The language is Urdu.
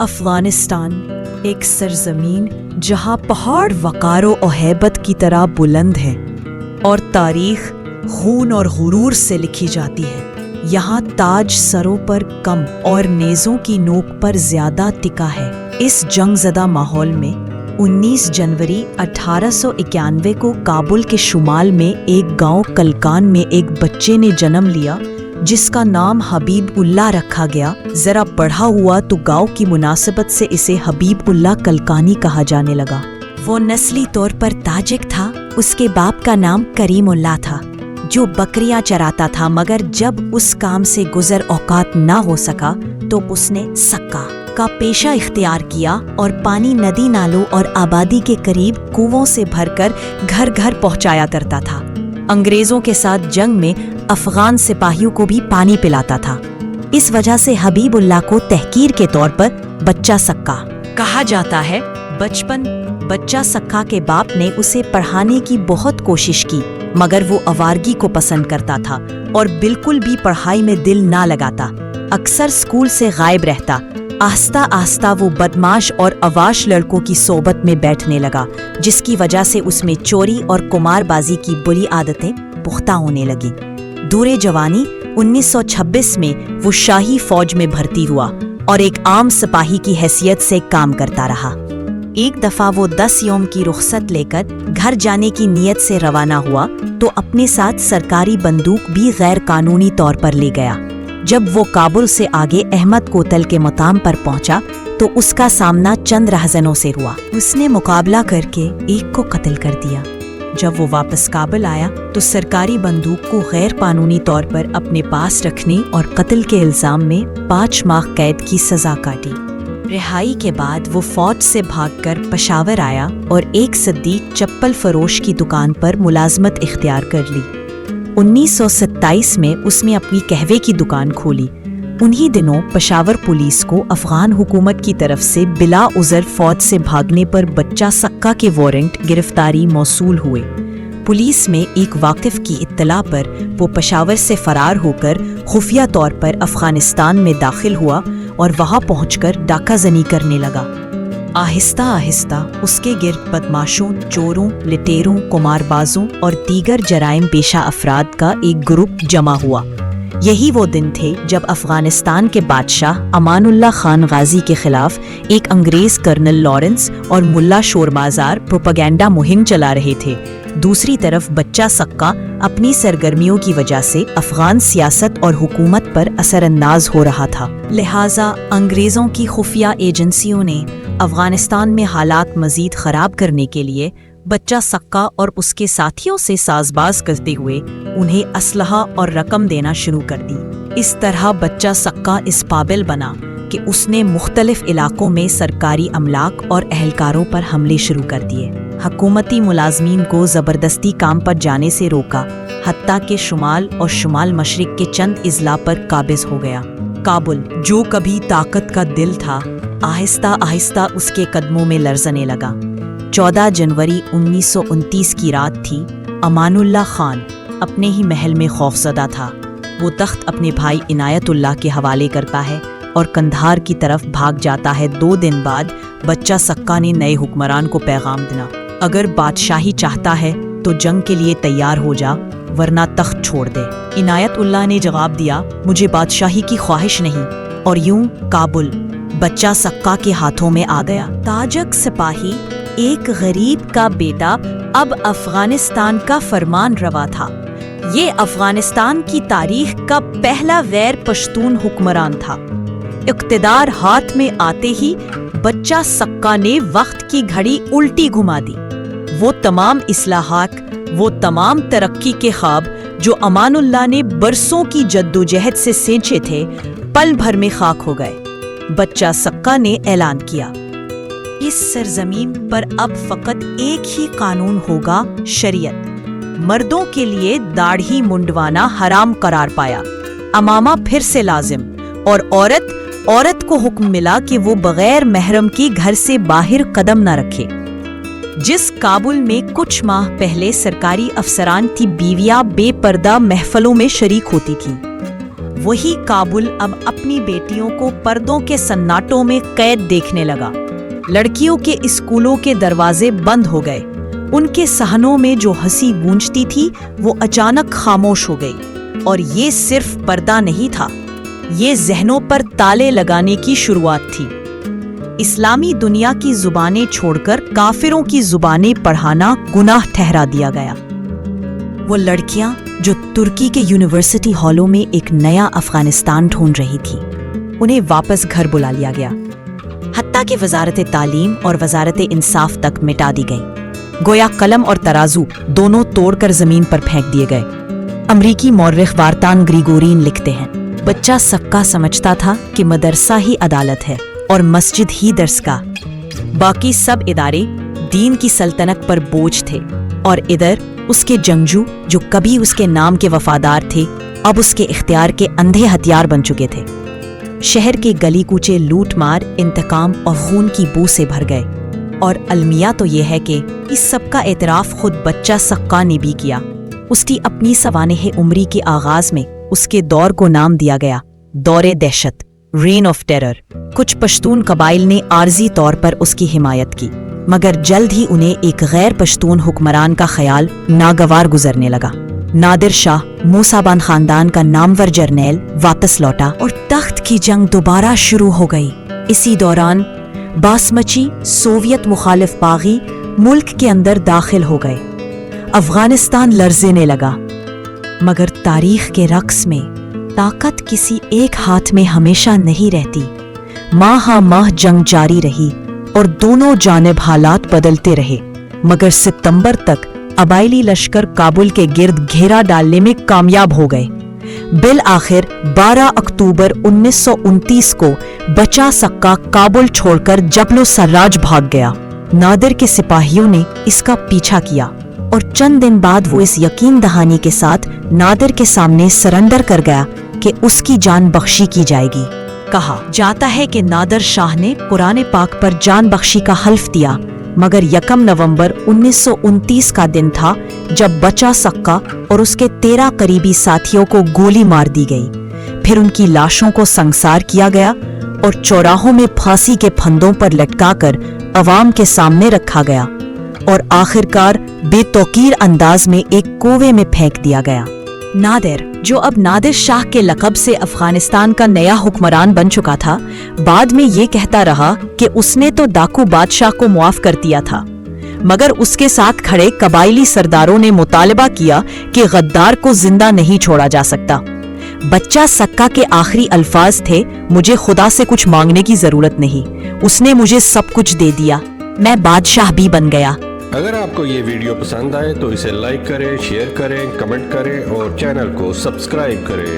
افغانستان ایک سرزمین جہاں پہاڑ وقار و ہیبت کی طرح بلند ہے اور تاریخ خون اور غرور سے لکھی جاتی ہے۔ یہاں تاج سروں پر کم اور نیزوں کی نوک پر زیادہ ٹکا ہے۔ اس جنگ زدہ ماحول میں 19 جنوری 1891 کو کابل کے شمال میں ایک گاؤں کلکان میں ایک بچے نے جنم لیا جس کا نام حبیب اللہ رکھا گیا۔ ذرا بڑھا ہوا تو گاؤں کی مناسبت سے اسے حبیب اللہ کلکانی کہا جانے لگا۔ وہ نسلی طور پر تاجک تھا۔ اس کے باپ کا نام کریم اللہ تھا جو بکریاں چراتا تھا، مگر جب اس کام سے گزر اوقات نہ ہو سکا تو اس نے سکا کا پیشہ اختیار کیا اور پانی ندی نالوں اور آبادی کے قریب کنووں سے بھر کر گھر گھر پہنچایا کرتا تھا۔ انگریزوں کے ساتھ جنگ میں افغان سپاہیوں کو بھی پانی پلاتا تھا۔ اس وجہ سے حبیب اللہ کو تحقیر کے طور پر بچہ سکا کہا جاتا ہے۔ بچہ سکا کے باپ نے اسے پڑھانے کی بہت کوشش کی، مگر وہ آوارگی کو پسند کرتا تھا اور بالکل بھی پڑھائی میں دل نہ لگاتا۔ اکثر اسکول سے غائب رہتا۔ آہستہ آہستہ وہ بدماش اور عواش لڑکوں کی صحبت میں بیٹھنے لگا، جس کی وجہ سے اس میں چوری اور قمار بازی کی بری عادتیں پختہ ہونے لگیں۔ دور جوانی 1926 میں وہ شاہی فوج میں بھرتی ہوا اور ایک عام سپاہی کی حیثیت سے کام کرتا رہا۔ ایک دفعہ وہ 10 یوم کی رخصت لے کر گھر جانے کی نیت سے روانہ ہوا تو اپنے ساتھ سرکاری بندوق بھی غیر قانونی طور پر لے گیا۔ جب وہ کابل سے آگے احمد کوتل کے مقام پر پہنچا تو اس کا سامنا چند رہزنوں سے ہوا۔ اس نے مقابلہ کر کے ایک کو قتل کر دیا۔ جب وہ واپس کابل آیا تو سرکاری بندوق کو غیر قانونی طور پر اپنے پاس رکھنے اور قتل کے الزام میں 5 ماہ قید کی سزا کاٹی۔ رہائی کے بعد وہ فوج سے بھاگ کر پشاور آیا اور ایک صدیق چپل فروش کی دکان پر ملازمت اختیار کر لی۔ 1927 میں اس نے اپنی قہوے کی دکان کھولی۔ انہی دنوں پشاور پولیس کو افغان حکومت کی طرف سے بلا عذر فوج سے بھاگنے پر بچہ سکا کے وارنٹ گرفتاری موصول ہوئے۔ پولیس میں ایک واقف کی اطلاع پر وہ پشاور سے فرار ہو کر خفیہ طور پر افغانستان میں داخل ہوا اور وہاں پہنچ کر ڈاکہ زنی کرنے لگا۔ آہستہ آہستہ اس کے گرد بدماشوں، چوروں، لٹیروں، قمار بازوں اور دیگر جرائم پیشہ افراد کا ایک گروپ جمع ہوا۔ یہی وہ دن تھے جب افغانستان کے بادشاہ امان اللہ خان غازی کے خلاف ایک انگریز کرنل لارنس اور ملا شوربازار پروپیگنڈا مہم چلا رہے تھے۔ دوسری طرف بچہ سکا اپنی سرگرمیوں کی وجہ سے افغان سیاست اور حکومت پر اثر انداز ہو رہا تھا۔ لہٰذا انگریزوں کی خفیہ ایجنسیوں نے افغانستان میں حالات مزید خراب کرنے کے لیے بچہ سکا اور اس کے ساتھیوں سے ساز باز کرتے ہوئے انہیں اسلحہ اور رقم دینا شروع کر دی۔ اس طرح بچہ سکا اس قابل بنا کہ اس نے مختلف علاقوں میں سرکاری املاک اور اہلکاروں پر حملے شروع کر دیے۔ حکومتی ملازمین کو زبردستی کام پر جانے سے روکا، حتیٰ کہ شمال اور شمال مشرق کے چند اضلاع پر قابض ہو گیا۔ کابل، جو کبھی طاقت کا دل تھا، آہستہ آہستہ اس کے قدموں میں لرزنے لگا۔ 14 جنوری 1929 کی رات تھی۔ امان اللہ خان اپنے ہی محل میں خوفزدہ تھا۔ وہ تخت اپنے بھائی عنایت اللہ کے حوالے کرتا ہے اور قندھار کی طرف بھاگ جاتا ہے۔ 2 دن بعد بچہ سکا نے نئے حکمران کو پیغام دیا، اگر بادشاہی چاہتا ہے تو جنگ کے لیے تیار ہو جا، ورنہ تخت چھوڑ دے۔ عنایت اللہ نے جواب دیا، مجھے بادشاہی کی خواہش نہیں، اور یوں کابل بچہ سکا کے ہاتھوں میں آ گیا۔ تاجک سپاہی، ایک غریب کا بیٹا، اب افغانستان کا فرمان روا تھا۔ یہ افغانستان کی تاریخ کا پہلا غیر پشتون حکمران تھا۔ اقتدار ہاتھ میں آتے ہی بچہ سکا نے وقت کی گھڑی الٹی گھما دی۔ وہ تمام اصلاحات، وہ تمام ترقی کے خواب جو امان اللہ نے برسوں کی جدوجہد سے سینچے تھے، پل بھر میں خاک ہو گئے۔ بچہ سکا نے اعلان کیا، اس سرزمین پر اب فقط ایک ہی قانون ہوگا، شریعت۔ مردوں کے لیے داڑھی منڈوانا حرام قرار پایا، امامہ پھر سے لازم، اور عورت کو حکم ملا کہ وہ بغیر محرم کے گھر سے باہر قدم نہ رکھے۔ جس کابل میں کچھ ماہ پہلے سرکاری افسران کی بیویاں بے پردہ محفلوں میں شریک ہوتی تھیں، وہی کابل اب اپنی بیٹیوں کو پردوں کے سناٹوں میں قید دیکھنے لگا۔ لڑکیوں کے اسکولوں کے دروازے بند ہو گئے، ان کے صحنوں میں جو ہنسی گونجتی تھی وہ اچانک خاموش ہو گئی۔ اور یہ صرف پردہ نہیں تھا، یہ ذہنوں پر تالے لگانے کی شروعات تھی۔ اسلامی دنیا کی زبانیں چھوڑ کر کافروں کی زبانیں پڑھانا گناہ ٹھہرا دیا گیا۔ وہ لڑکیاں جو ترکی کے یونیورسٹی ہالوں میں ایک نیا افغانستان ڈھونڈ رہی تھی، انہیں واپس گھر بلا لیا گیا، حتیٰ کہ وزارت تعلیم اور وزارت انصاف تک مٹا دی گئی۔ گویا قلم اور ترازو دونوں توڑ کر زمین پر پھینک دیے گئے۔ امریکی مورخ وارتان گریگورین لکھتے ہیں، بچہ سکا سمجھتا تھا کہ مدرسہ ہی عدالت ہے اور مسجد ہی درسگاہ، باقی سب ادارے دین کی سلطنت پر بوجھ تھے، اور ادھر اس کے جنگجو جو کبھی اس کے نام کے وفادار تھے اب اس کے اختیار کے اندھے ہتھیار بن چکے تھے۔ شہر کے گلی کوچے لوٹ مار، انتقام اور خون کی بو سے بھر گئے، اور المیہ تو یہ ہے کہ اس سب کا اعتراف خود بچہ سکا نے بھی کیا۔ اس کی اپنی سوانح عمری کے آغاز میں اس کے دور کو نام دیا گیا دور دہشت، رین آف ٹیرر۔ کچھ پشتون قبائل نے عارضی طور پر اس کی حمایت کی، مگر جلد ہی انہیں ایک غیر پشتون حکمران کا خیال ناگوار گزرنے لگا۔ نادر شاہ، موسیٰ بان خاندان کا نامور جرنیل، واپس لوٹا اور تخت کی جنگ دوبارہ شروع ہو گئی۔ اسی دوران باسمچی سوویت مخالف باغی ملک کے اندر داخل ہو گئے۔ افغانستان لرزنے لگا، مگر تاریخ کے رقص میں طاقت کسی ایک ہاتھ میں ہمیشہ نہیں رہتی۔ ماہ ہا ماہ جنگ جاری رہی اور دونوں جانب حالات بدلتے رہے، مگر ستمبر تک قبائلی لشکر کابل کے گرد گھیرا ڈالنے میں کامیاب ہو گئے۔ بالآخر 12 اکتوبر 1929 کو بچا سکا کابل چھوڑ کر جبل و سراج بھاگ گیا۔ نادر کے سپاہیوں نے اس کا پیچھا کیا، اور چند دن بعد وہ اس یقین دہانی کے ساتھ نادر کے سامنے سرنڈر کر گیا کہ اس کی جان بخشی کی جائے گی۔ کہا جاتا ہے کہ نادر شاہ نے قرآن پاک پر جان بخشی کا حلف دیا، مگر 1 نومبر 1929 کا دن تھا جب بچا سکا اور اس کے 13 قریبی ساتھیوں کو گولی مار دی گئی۔ پھر ان کی لاشوں کو سنگسار کیا گیا اور چوراہوں میں پھانسی کے پھندوں پر لٹکا کر عوام کے سامنے رکھا گیا، اور آخرکار بے توقیر انداز میں ایک کوے میں پھینک دیا گیا۔ نادر، جو اب نادر شاہ کے لقب سے افغانستان کا نیا حکمران بن چکا تھا، بعد میں یہ کہتا رہا کہ اس نے تو ڈاکو بادشاہ کو معاف کر دیا تھا، مگر اس کے ساتھ کھڑے قبائلی سرداروں نے مطالبہ کیا کہ غدار کو زندہ نہیں چھوڑا جا سکتا۔ بچہ سکا کے آخری الفاظ تھے، مجھے خدا سے کچھ مانگنے کی ضرورت نہیں، اس نے مجھے سب کچھ دے دیا، میں بادشاہ بھی بن گیا۔ اگر آپ کو یہ ویڈیو پسند آئے تو اسے لائک کریں، شیئر کریں، کمنٹ کریں اور چینل کو سبسکرائب کریں۔